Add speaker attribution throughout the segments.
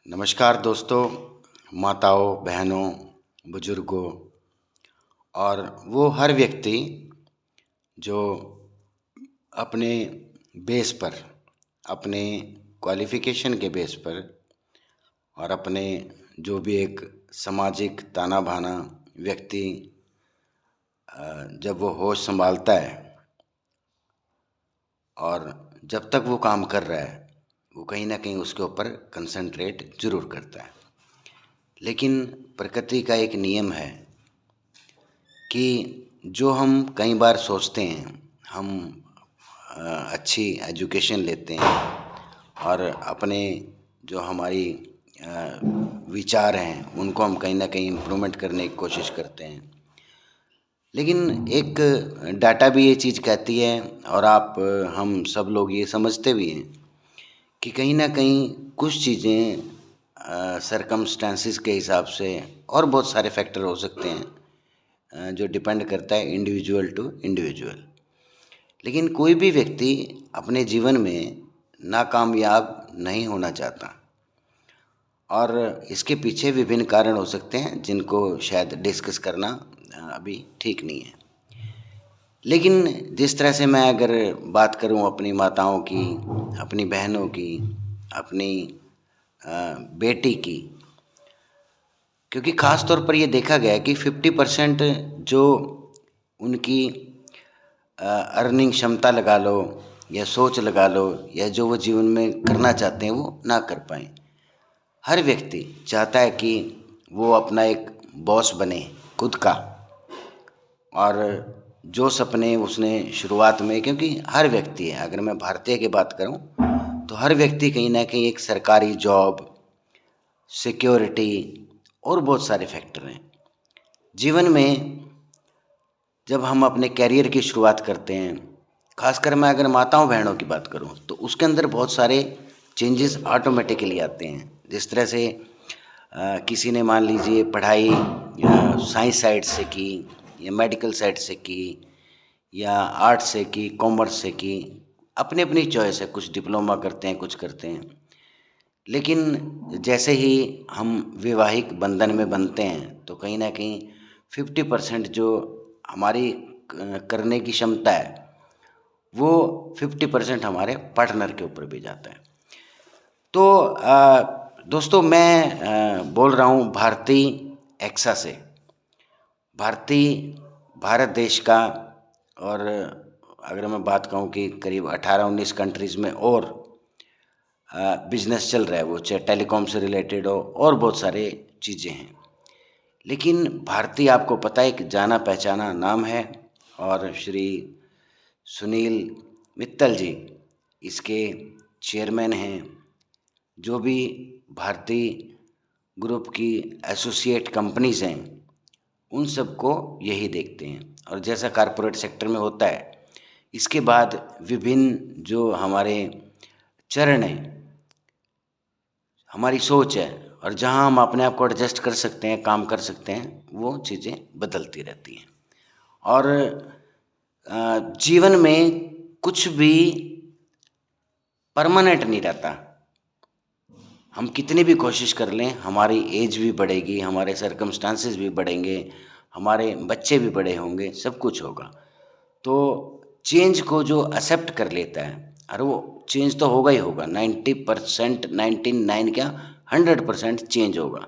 Speaker 1: नमस्कार दोस्तों, माताओं, बहनों, बुजुर्गों और वो हर व्यक्ति जो अपने बेस पर, अपने क्वालिफ़िकेशन के बेस पर और अपने जो भी एक सामाजिक ताना-बाना व्यक्ति जब वो होश संभालता है और जब तक वो काम कर रहा है, वो कहीं न कहीं उसके ऊपर कंसंट्रेट ज़रूर करता है। लेकिन प्रकृति का एक नियम है कि जो हम कई बार सोचते हैं, हम अच्छी एजुकेशन लेते हैं और अपने जो हमारी विचार हैं उनको हम कहीं न कहीं इम्प्रूवमेंट करने की कोशिश करते हैं। लेकिन एक डाटा भी ये चीज़ कहती है और हम सब लोग ये समझते भी हैं कि कहीं न कहीं कुछ चीज़ें सरकमस्टेंसेस के हिसाब से और बहुत सारे फैक्टर हो सकते हैं जो डिपेंड करता है इंडिविजुअल टू इंडिविजुअल। लेकिन कोई भी व्यक्ति अपने जीवन में नाकामयाब नहीं होना चाहता और इसके पीछे विभिन्न कारण हो सकते हैं जिनको शायद डिस्कस करना अभी ठीक नहीं है। लेकिन जिस तरह से मैं अगर बात करूं अपनी माताओं की, अपनी बहनों की, अपनी बेटी की, क्योंकि ख़ास तौर पर ये देखा गया है कि 50% जो उनकी अर्निंग क्षमता लगा लो या सोच लगा लो या जो वो जीवन में करना चाहते हैं वो ना कर पाएँ। हर व्यक्ति चाहता है कि वो अपना एक बॉस बने खुद का, और जो सपने उसने शुरुआत में, क्योंकि हर व्यक्ति है, अगर मैं भारतीय की बात करूं तो हर व्यक्ति कहीं ना कहीं एक सरकारी जॉब, सिक्योरिटी और बहुत सारे फैक्टर हैं जीवन में। जब हम अपने कैरियर की शुरुआत करते हैं, खासकर मैं अगर माताओं बहनों की बात करूं तो उसके अंदर बहुत सारे चेंजेस ऑटोमेटिकली आते हैं। जिस तरह से किसी ने मान लीजिए पढ़ाई साइंस साइड से की या मेडिकल साइड से की या आर्ट से की, कॉमर्स से की, अपनी अपनी चॉइस है, कुछ डिप्लोमा करते हैं, कुछ करते हैं। लेकिन जैसे ही हम वैवाहिक बंधन में बनते हैं तो कहीं ना कहीं 50% जो हमारी करने की क्षमता है वो 50% हमारे पार्टनर के ऊपर भी जाता है। तो दोस्तों मैं बोल रहा हूँ भारती एक्सा से। भारती भारत देश का, और अगर मैं बात कहूँ कि करीब 18-19 कंट्रीज़ में और बिजनेस चल रहा है, वो चाहे टेलीकॉम से रिलेटेड हो और बहुत सारे चीज़ें हैं। लेकिन भारती आपको पता है एक जाना पहचाना नाम है और श्री सुनील मित्तल जी इसके चेयरमैन हैं। जो भी भारती ग्रुप की एसोसिएट कंपनीज़ हैं उन सबको यही देखते हैं, और जैसा कारपोरेट सेक्टर में होता है इसके बाद विभिन्न जो हमारे चरण हैं, हमारी सोच है, और जहां हम अपने आप को एडजस्ट कर सकते हैं, काम कर सकते हैं, वो चीज़ें बदलती रहती हैं। और जीवन में कुछ भी परमानेंट नहीं रहता। हम कितनी भी कोशिश कर लें, हमारी एज भी बढ़ेगी, हमारे सर्कमस्टांसेस भी बढ़ेंगे, हमारे बच्चे भी बड़े होंगे, सब कुछ होगा। तो चेंज को जो एक्सेप्ट कर लेता है, और वो चेंज तो होगा ही होगा, 90%, 99 क्या 100% चेंज होगा।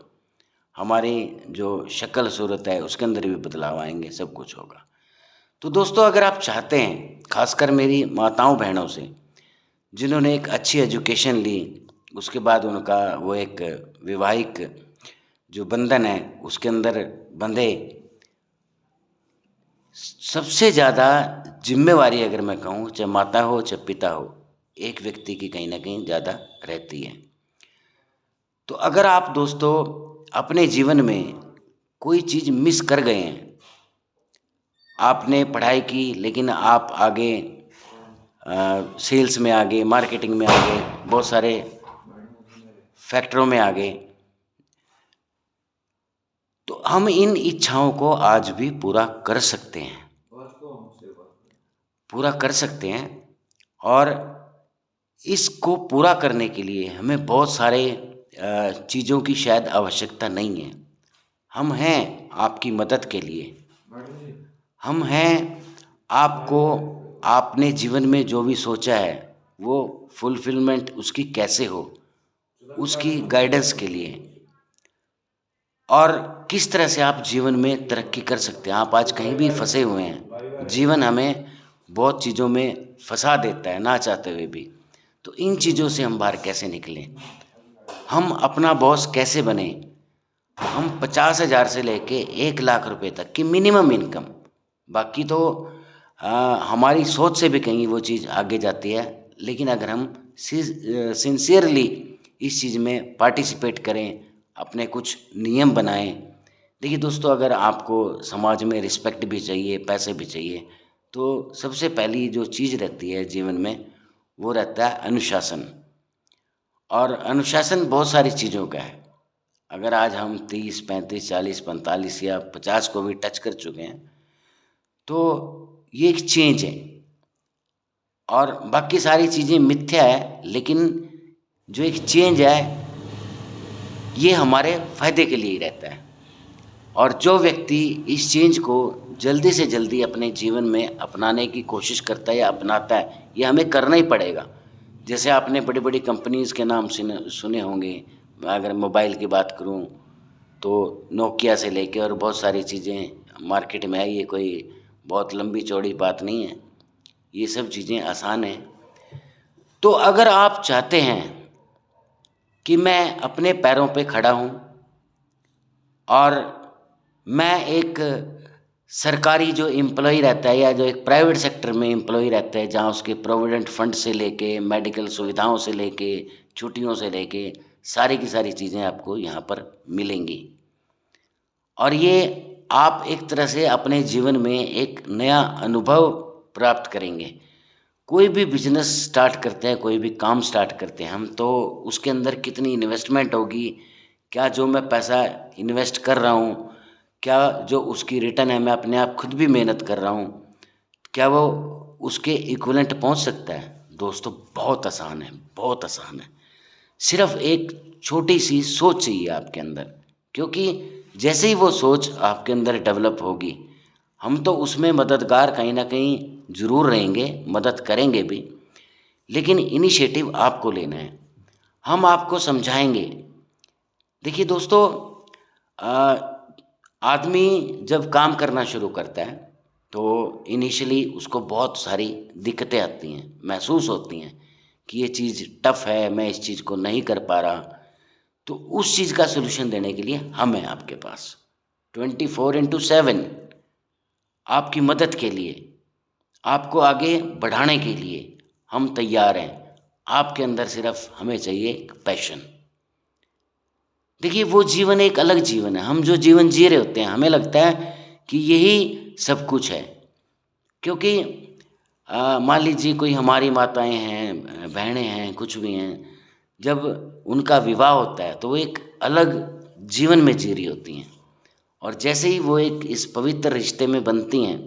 Speaker 1: हमारी जो शक्ल सूरत है उसके अंदर भी बदलाव आएंगे, सब कुछ होगा। तो दोस्तों अगर आप चाहते हैं, खासकर मेरी माताओं बहनों से जिन्होंने एक अच्छी एजुकेशन ली, उसके बाद उनका वो एक वैवाहिक जो बंधन है उसके अंदर बंधे, सबसे ज़्यादा जिम्मेवारी अगर मैं कहूँ, चाहे माता हो चाहे पिता हो, एक व्यक्ति की कहीं ना कहीं ज़्यादा रहती है। तो अगर आप दोस्तों अपने जीवन में कोई चीज़ मिस कर गए हैं, आपने पढ़ाई की लेकिन आप आगे सेल्स में आ गए, मार्केटिंग में आ गए, बहुत सारे फैक्टरों में आ गए, तो हम इन इच्छाओं को आज भी पूरा कर सकते हैं, पूरा कर सकते हैं। और इसको पूरा करने के लिए हमें बहुत सारे चीज़ों की शायद आवश्यकता नहीं है। हम हैं आपकी मदद के लिए। हम हैं आपको आपने जीवन में जो भी सोचा है वो फुलफिलमेंट उसकी कैसे हो, उसकी गाइडेंस के लिए, और किस तरह से आप जीवन में तरक्की कर सकते हैं। आप आज कहीं भी फंसे हुए हैं, जीवन हमें बहुत चीज़ों में फंसा देता है ना चाहते हुए भी। तो इन चीज़ों से हम बाहर कैसे निकलें, हम अपना बॉस कैसे बने, हम 50,000 से लेके 1 लाख रुपए तक की मिनिमम इनकम, बाकी तो हमारी सोच से भी कहीं वो चीज़ आगे जाती है, लेकिन अगर हम सिंसियरली इस चीज़ में पार्टिसिपेट करें, अपने कुछ नियम बनाएं। देखिए दोस्तों, अगर आपको समाज में रिस्पेक्ट भी चाहिए, पैसे भी चाहिए, तो सबसे पहली जो चीज़ रहती है जीवन में वो रहता है अनुशासन। और अनुशासन बहुत सारी चीज़ों का है। अगर आज हम 30, 35, 40, 45 या 50 को भी टच कर चुके हैं तो ये एक चेंज है, और बाकी सारी चीज़ें मिथ्या है, लेकिन जो एक चेंज है ये हमारे फायदे के लिए ही रहता है। और जो व्यक्ति इस चेंज को जल्दी से जल्दी अपने जीवन में अपनाने की कोशिश करता है या अपनाता है, ये हमें करना ही पड़ेगा। जैसे आपने बड़ी बड़ी कंपनीज़ के नाम सुने होंगे। अगर मोबाइल की बात करूं तो नोकिया से लेके और बहुत सारी चीज़ें मार्केट में आई है, कोई बहुत लंबी चौड़ी बात नहीं है, ये सब चीज़ें आसान हैं। तो अगर आप चाहते हैं कि मैं अपने पैरों पे खड़ा हूँ और मैं एक सरकारी जो एम्प्लॉय रहता है या जो एक प्राइवेट सेक्टर में एम्प्लॉय रहता है, जहाँ उसके प्रोविडेंट फंड से लेके मेडिकल सुविधाओं से लेके छुट्टियों से लेके सारी की सारी चीज़ें आपको यहाँ पर मिलेंगी, और ये आप एक तरह से अपने जीवन में एक नया अनुभव प्राप्त करेंगे। कोई भी बिजनेस स्टार्ट करते हैं, कोई भी काम स्टार्ट करते हैं हम, तो उसके अंदर कितनी इन्वेस्टमेंट होगी, क्या जो मैं पैसा इन्वेस्ट कर रहा हूँ, क्या जो उसकी रिटर्न है, मैं अपने आप खुद भी मेहनत कर रहा हूँ, क्या वो उसके इक्विवेलेंट पहुँच सकता है। दोस्तों बहुत आसान है, बहुत आसान है। सिर्फ एक छोटी सी सोच चाहिए आपके अंदर, क्योंकि जैसे ही वो सोच आपके अंदर डेवलप होगी, हम तो उसमें मददगार कहीं ना कहीं ज़रूर रहेंगे, मदद करेंगे भी, लेकिन इनिशिएटिव आपको लेना है, हम आपको समझाएंगे। देखिए दोस्तों, आदमी जब काम करना शुरू करता है तो इनिशियली उसको बहुत सारी दिक्कतें आती हैं, महसूस होती हैं कि ये चीज़ टफ है, मैं इस चीज़ को नहीं कर पा रहा। तो उस चीज़ का सलूशन देने के लिए हम हैं आपके पास 24/7, आपकी मदद के लिए, आपको आगे बढ़ाने के लिए हम तैयार हैं। आपके अंदर सिर्फ हमें चाहिए एक पैशन। देखिए वो जीवन एक अलग जीवन है। हम जो जीवन जी रहे होते हैं हमें लगता है कि यही सब कुछ है, क्योंकि मान लीजिए कोई हमारी माताएं हैं, बहनें हैं, कुछ भी हैं, जब उनका विवाह होता है तो वो एक अलग जीवन में जी रही होती हैं, और जैसे ही वो एक इस पवित्र रिश्ते में बनती हैं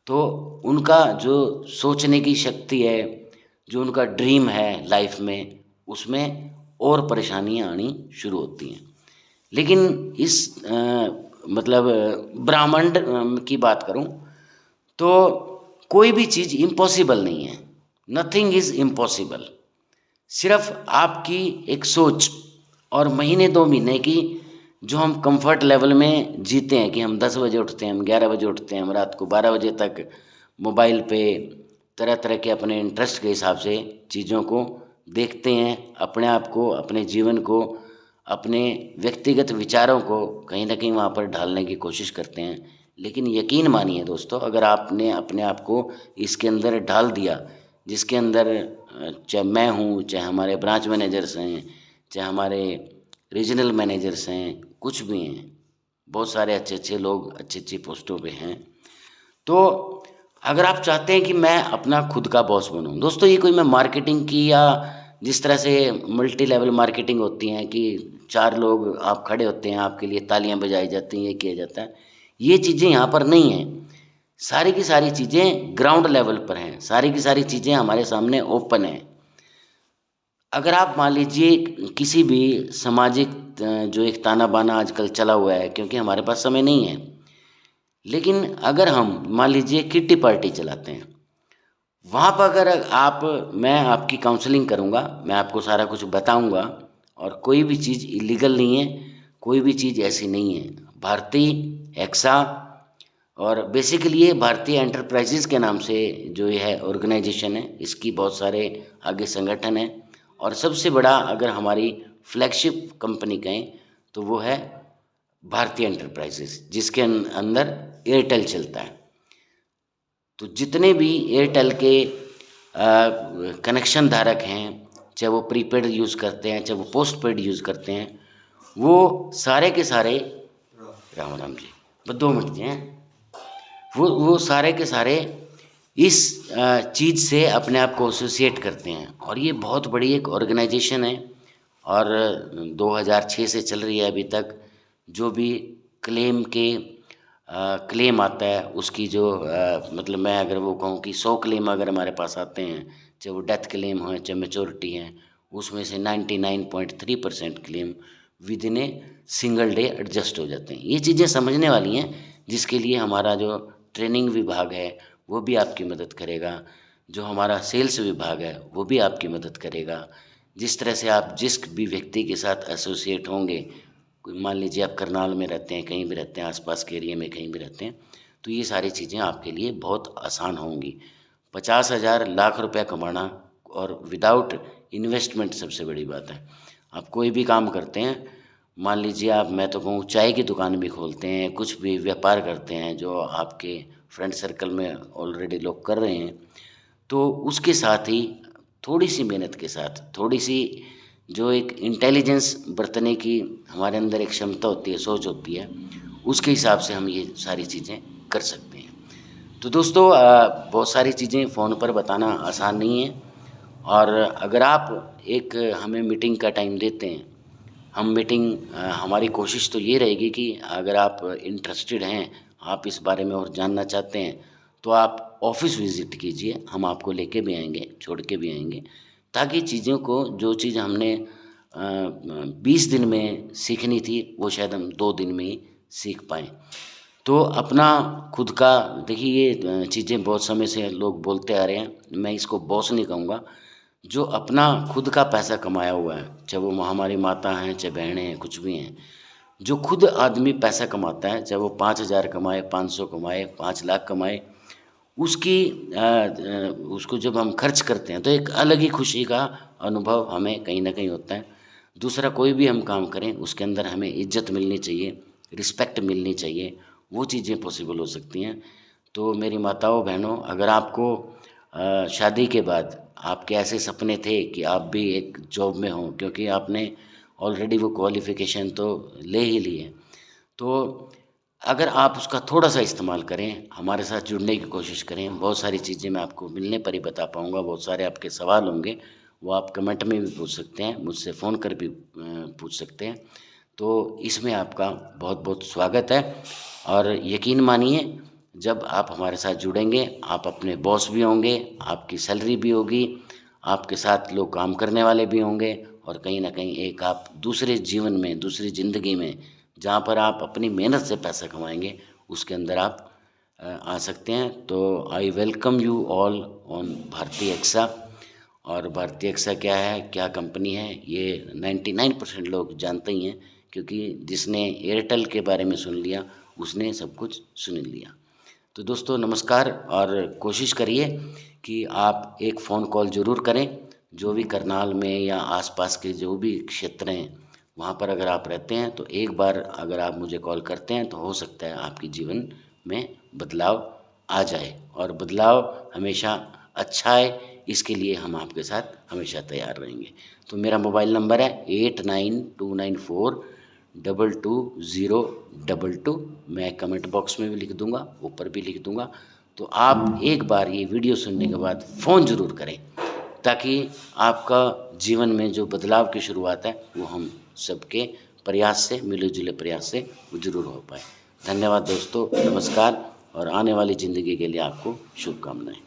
Speaker 1: तो उनका जो सोचने की शक्ति है, जो उनका ड्रीम है लाइफ में, उसमें और परेशानियां आनी शुरू होती हैं। लेकिन इस मतलब ब्रह्मांड की बात करूं तो कोई भी चीज़ इम्पॉसिबल नहीं है, नथिंग इज़ इम्पॉसिबल। सिर्फ आपकी एक सोच और महीने 2 महीने की जो हम कंफर्ट लेवल में जीते हैं कि हम 10 बजे उठते हैं, हम 11 बजे उठते हैं, हम रात को 12 बजे तक मोबाइल पे तरह तरह के अपने इंटरेस्ट के हिसाब से चीज़ों को देखते हैं, अपने आप को, अपने जीवन को, अपने व्यक्तिगत विचारों को कहीं ना कहीं वहाँ पर ढालने की कोशिश करते हैं। लेकिन यकीन मानिए दोस्तों, अगर आपने अपने आप को इसके अंदर ढाल दिया, जिसके अंदर चाहे मैं हूँ, चाहे हमारे ब्रांच मैनेजर्स हैं, चाहे हमारे रीजनल मैनेजर्स हैं, कुछ भी हैं, बहुत सारे अच्छे अच्छे लोग अच्छी अच्छी पोस्टों पे हैं, तो अगर आप चाहते हैं कि मैं अपना खुद का बॉस बनूं, दोस्तों ये कोई मैं मार्केटिंग की या जिस तरह से मल्टी लेवल मार्केटिंग होती हैं कि 4 लोग आप खड़े होते हैं, आपके लिए तालियां बजाई जाती हैं, ये किया जाता है, ये चीज़ें यहाँ पर नहीं हैं। सारी की सारी चीज़ें ग्राउंड लेवल पर हैं, सारी की सारी चीज़ें हमारे सामने ओपन हैं। अगर आप मान लीजिए किसी भी सामाजिक जो एक ताना बाना आजकल चला हुआ है, क्योंकि हमारे पास समय नहीं है, लेकिन अगर हम मान लीजिए किट्टी पार्टी चलाते हैं, वहाँ पर अगर मैं आपकी काउंसलिंग करूँगा, मैं आपको सारा कुछ बताऊँगा, और कोई भी चीज़ इलीगल नहीं है, कोई भी चीज़ ऐसी नहीं है। भारतीय एक्सा और बेसिकली ये भारतीय एंटरप्राइजेज़ के नाम से जो ये है ऑर्गेनाइजेशन है, इसकी बहुत सारे आगे संगठन हैं, और सबसे बड़ा अगर हमारी फ्लैगशिप कंपनी कहें तो वो है भारतीय एंटरप्राइजेज़, जिसके अंदर एयरटेल चलता है। तो जितने भी एयरटेल के कनेक्शन धारक हैं, चाहे वो प्रीपेड यूज़ करते हैं, चाहे वो पोस्ट पेड यूज़ करते हैं, वो सारे के सारे राम राम जी, बस 2 मिनट हैं, वो सारे के सारे इस चीज़ से अपने आप को एसोसिएट करते हैं, और ये बहुत बड़ी एक ऑर्गेनाइजेशन है, और 2006 से चल रही है अभी तक। जो भी क्लेम आता है उसकी जो मतलब मैं अगर वो कहूँ कि 100 क्लेम अगर हमारे पास आते हैं, चाहे वो डेथ क्लेम हो चाहे मैच्योरिटी हैं, उसमें से 99.3% claim with in a single day adjust हो जाते हैं। ये चीज़ें समझने वाली हैं, जिसके लिए हमारा जो ट्रेनिंग विभाग है वो भी आपकी मदद करेगा, जो हमारा सेल्स विभाग है वो भी आपकी मदद करेगा। जिस तरह से आप जिस भी व्यक्ति के साथ एसोसिएट होंगे, मान लीजिए आप करनाल में रहते हैं, कहीं भी रहते हैं, आसपास के एरिया में कहीं भी रहते हैं, तो ये सारी चीज़ें आपके लिए बहुत आसान होंगी। 50,000 लाख रुपया कमाना और विदाउट इन्वेस्टमेंट सबसे बड़ी बात है। आप कोई भी काम करते हैं, मान लीजिए आप, मैं तो कहूँ चाय की दुकान भी खोलते हैं, कुछ भी व्यापार करते हैं जो आपके फ्रेंड सर्कल में ऑलरेडी लोग कर रहे हैं, तो उसके साथ ही थोड़ी सी मेहनत के साथ, थोड़ी सी जो एक इंटेलिजेंस बरतने की हमारे अंदर एक क्षमता होती है, सोच होती है, उसके हिसाब से हम ये सारी चीज़ें कर सकते हैं। तो दोस्तों बहुत सारी चीज़ें फ़ोन पर बताना आसान नहीं है, और अगर आप एक हमें मीटिंग का टाइम देते हैं, हम मीटिंग हमारी कोशिश तो ये रहेगी कि अगर आप इंटरेस्टेड हैं, आप इस बारे में और जानना चाहते हैं, तो आप ऑफ़िस विज़िट कीजिए, हम आपको लेके भी आएँगे, छोड़ के भी आएँगे, ताकि चीज़ों को, जो चीज़ हमने 20 दिन में सीखनी थी, वो शायद हम 2 दिन में ही सीख पाएँ। तो अपना खुद का देखिए, ये चीज़ें बहुत समय से लोग बोलते आ रहे हैं, मैं इसको बॉस नहीं कहूँगा। जो अपना खुद का पैसा कमाया हुआ है, चाहे वो हमारी माता हैं, चाहे बहनें हैं, कुछ भी हैं, जो खुद आदमी पैसा कमाता है, चाहे वो 5,000 कमाए, 500 कमाए, 5 लाख कमाए, उसकी उसको जब हम खर्च करते हैं तो एक अलग ही खुशी का अनुभव हमें कहीं न कहीं होता है। दूसरा, कोई भी हम काम करें उसके अंदर हमें इज़्ज़त मिलनी चाहिए, रिस्पेक्ट मिलनी चाहिए, वो चीज़ें पॉसिबल हो सकती हैं। तो मेरी माताओं, बहनों, अगर आपको शादी के बाद आपके ऐसे सपने थे कि आप भी एक जॉब में हों, क्योंकि आपने ऑलरेडी वो क्वालिफ़िकेशन तो ले ही ली है, तो अगर आप उसका थोड़ा-सा इस्तेमाल करें, हमारे साथ जुड़ने की कोशिश करें, बहुत सारी चीज़ें मैं आपको मिलने पर ही बता पाऊँगा, बहुत सारे आपके सवाल होंगे, वो आप कमेंट में भी पूछ सकते हैं, मुझसे फ़ोन कर भी पूछ सकते हैं। तो इसमें आपका बहुत-बहुत स्वागत है, और यकीन मानिए, जब आप हमारे साथ जुड़ेंगे, आप अपने बॉस भी होंगे, आपकी सैलरी भी होगी, आपके साथ लोग काम करने वाले भी होंगे, और कहीं न कहीं एक आप दूसरे जीवन में, दूसरी ज़िंदगी में, जहाँ पर आप अपनी मेहनत से पैसा कमाएँगे, उसके अंदर आप आ सकते हैं। तो I welcome you all on Bharti AXA. और भारती एक्सा क्या है, क्या कंपनी है, ये 99% लोग जानते ही हैं, क्योंकि जिसने एयरटेल के बारे में सुन लिया, उसने सब कुछ सुन लिया। तो दोस्तों नमस्कार, और कोशिश करिए कि आप एक फ़ोन कॉल ज़रूर करें, जो भी करनाल में या आसपास के जो भी क्षेत्र हैं, वहाँ पर अगर आप रहते हैं, तो एक बार अगर आप मुझे कॉल करते हैं, तो हो सकता है आपके जीवन में बदलाव आ जाए, और बदलाव हमेशा अच्छा है, इसके लिए हम आपके साथ हमेशा तैयार रहेंगे। तो मेरा मोबाइल नंबर है 8929422022। मैं कमेंट बॉक्स में भी लिख दूंगा, ऊपर भी लिख दूंगा। तो आप एक बार ये वीडियो सुनने के बाद फ़ोन ज़रूर करें, ताकि आपका जीवन में जो बदलाव की शुरुआत है, वो हम सबके प्रयास से, मिले-जुले प्रयास से वो ज़रूर हो पाए। धन्यवाद दोस्तों, नमस्कार, और आने वाली ज़िंदगी के लिए आपको शुभकामनाएँ।